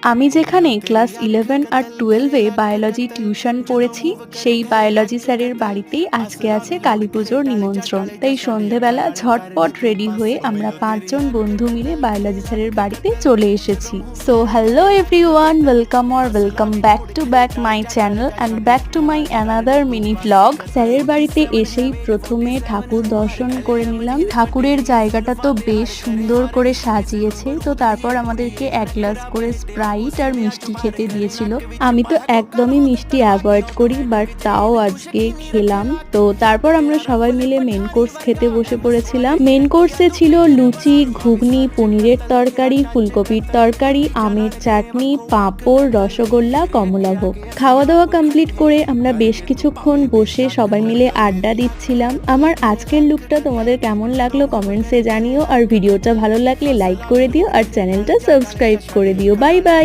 আমি যেখানে ক্লাস 11 আর 12-এ biology tuition পড়েছি, সেই বায়োলজি স্যারের বাড়িতেই আজকে আছে কালীপুজোর নিমন্ত্রণ। তাই সন্ধেবেলা ঝটপট রেডি হয়ে আমরা 5 জন বন্ধু মিলে বায়োলজি স্যারের বাড়িতে চলে এসেছি। So hello everyone, welcome back to my channel and back to my another mini blog. স্যারের বাড়িতে এসেই প্রথমে ঠাকুর দর্শন করে নিলাম। ঠাকুরের জায়গাটা তো বেশ সুন্দর করে সাজিয়েছে। তো তারপর আমাদেরকে 1 গ্লাস করে স্প্রাইট আর মিষ্টি খেতে দিয়েছিল। আমি তো একদমই মিষ্টি অ্যাভয়েড করি, বাট তাও আজকে খেলাম। তো তারপর আমরা সবাই মিলে মেন কোর্স খেতে বসে পড়েছিলাম। মেন কোর্সে ছিল লুচি, ঘুগনি, পনিরের তরকারি, ফুলকপির তরকারি, আমের চাটনি, পাঁপড়, রসগোল্লা, কমলাভোগ। খাওয়া দাওয়া কমপ্লিট করে আমরা বেশ কিছুক্ষণ বসে সবাই মিলে আড্ডা দিচ্ছিলাম। আমার আজকের লুকটা তোমাদের কেমন লাগলো কমেন্টসে জানিও, আর ভিডিওটা ভালো লাগলে লাইক করে দিও আর চ্যানেলটা সাবস্ক্রাইব করে দিও। Bye bye.